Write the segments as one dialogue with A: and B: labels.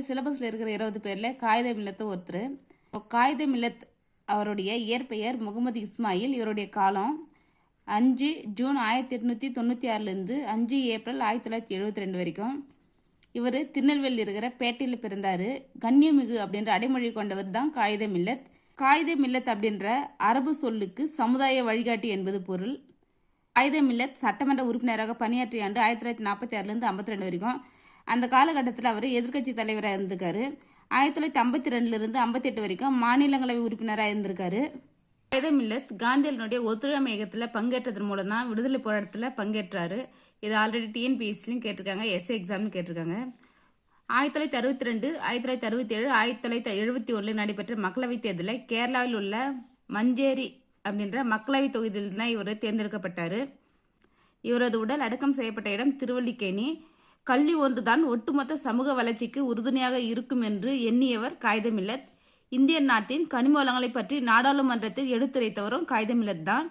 A: சிலபஸில் இருக்கிற 20 பேரில் காயிதே மில்லத்து ஒருத்தர். காயிதே மில்லத் அவருடைய இயற்பெயர் முகமது இஸ்மாயில். இவருடைய காலம் 5 ஜூன் 1896 5 ஏப்ரல் 1972 வரைக்கும். இவர் திருநெல்வேலியில் இருக்கிற பேட்டையில் பிறந்தார். கண்ணியமிகு அப்படின்ற அடைமொழி கொண்டவர் தான் காயிதே மில்லத். காயிதே மில்லத் அப்படின்ற அரபு சொல்லுக்கு சமுதாய வழிகாட்டி என்பது பொருள். காயிதே மில்லத் சட்டமன்ற உறுப்பினராக பணியாற்றிய ஆண்டு 1946 52 வரைக்கும். அந்த காலகட்டத்தில் அவர் எதிர்க்கட்சி தலைவராக இருந்திருக்காரு. 1952 58 வரைக்கும் மாநிலங்களவை உறுப்பினராக இருந்திருக்காரு. காயிதே மில்லத் காந்தியடிகளுடைய ஒத்துழையாமை இயக்கத்தில் பங்கேற்றதன் மூலம் தான் விடுதலை போராட்டத்தில் பங்கேற்றாரு. இது ஆல்ரெடி டிஎன்பிஎஸ்சிலையும் கேட்டிருக்காங்க, எஸ்ஏ எக்ஸாம்லையும் கேட்டிருக்காங்க. 1962 1967 1971 நடைபெற்ற மக்களவைத் தேர்தலில் கேரளாவில் உள்ள மஞ்சேரி அப்படின்ற மக்களவை தொகுதியில் தான் இவர் தேர்ந்தெடுக்கப்பட்டார். இவரது உடல் அடக்கம் செய்யப்பட்ட இடம் திருவல்லிக்கேணி. கல்வி ஒன்றுதான் ஒட்டுமொத்த சமூக வளர்ச்சிக்கு உறுதுணையாக இருக்கும் என்று எண்ணியவர் காயிதே மில்லத். இந்திய நாட்டின் கனிம வளங்களை பற்றி நாடாளுமன்றத்தில் எடுத்துரைத்தவரும் காயிதே மில்லத் தான்.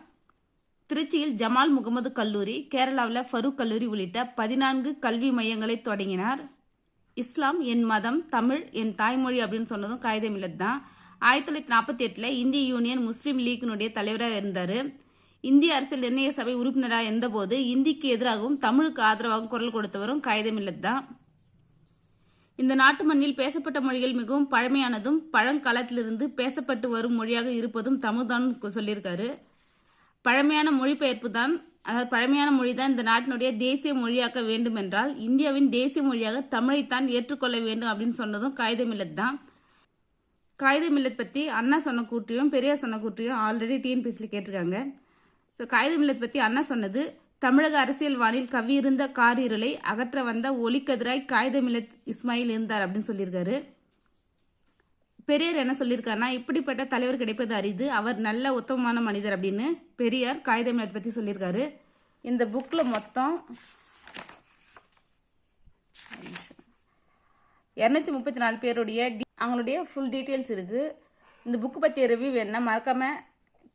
A: திருச்சியில் ஜமால் முகமது கல்லூரி, கேரளாவில் ஃபரூக் கல்லூரி உள்ளிட்ட 14 கல்வி மையங்களை தொடங்கினார். இஸ்லாம் என் மதம், தமிழ் என் தாய்மொழி அப்படின்னு சொன்னதும் காயிதே மில்லத் தான். 1948 இந்திய யூனியன் முஸ்லீம் லீக்கினுடைய தலைவராக இருந்தார். இந்திய அரசியல் நிர்ணய சபை உறுப்பினராக இருந்தபோது இந்திக்கு எதிராகவும் தமிழுக்கு ஆதரவாகவும் குரல் கொடுத்தவரும் காயிதே மில்லத் தான். இந்த நாட்டு மண்ணில் பேசப்பட்ட மொழிகள் மிகவும் பழமையானதும் பழங்காலத்திலிருந்து பேசப்பட்டு வரும் மொழியாக இருப்பதும் தமிழ் தான் சொல்லியிருக்காரு. பழமையான மொழிபெயர்ப்பு தான், அதாவது பழமையான மொழி தான் இந்த நாட்டினுடைய தேசிய மொழியாக்க வேண்டும் என்றால் இந்தியாவின் தேசிய மொழியாக தமிழைத்தான் ஏற்றுக்கொள்ள வேண்டும் அப்படின்னு சொன்னதும் காயிதே மில்லத் தான். காயிதே மில்லத் பற்றி அண்ணா சொன்ன கூற்றையும் பெரியார் சொன்ன கூற்றையும் ஆல்ரெடி டிஎன்பிஎஸ்சியில் கேட்டிருக்காங்க. ஸோ காயிதே மில்லத் பற்றி அண்ணா சொன்னது, தமிழக அரசியல் வானில் கவியிருந்த காரிருளை அகற்ற வந்த ஒளிக்கதிராய் காயிதே மில்லத் இஸ்மாயில் இருந்தார் அப்படின்னு சொல்லியிருக்காரு. பெரியார் என்ன சொல்லியிருக்காருன்னா, இப்படிப்பட்ட தலைவர் கிடைப்பது அரிது, அவர் நல்ல உத்தமமான மனிதர் அப்படின்னு பெரியார் காயிதே மில்லத் பற்றி சொல்லியிருக்காரு. இந்த புக்கில் மொத்தம் 234 பேருடைய அவங்களுடைய ஃபுல் டீட்டெயில்ஸ் இருக்குது. இந்த புக்கு பற்றிய ரிவ்யூ வேணுன்னா மறக்காமல்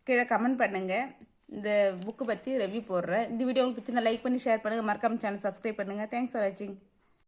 A: கீழே கமெண்ட் பண்ணுங்கள். இந்த புக்கு பற்றி ரிவ்யூ போடுறேன். இந்த வீடியோ உங்களுக்கு பிடிச்சிருந்தா லைக் பண்ணி ஷேர் பண்ணுங்கள். மறக்காமல் சேனல் சப்ஸ்கிரைப் பண்ணுங்கள். தேங்க்ஸ் ஃபார் வாட்சிங்.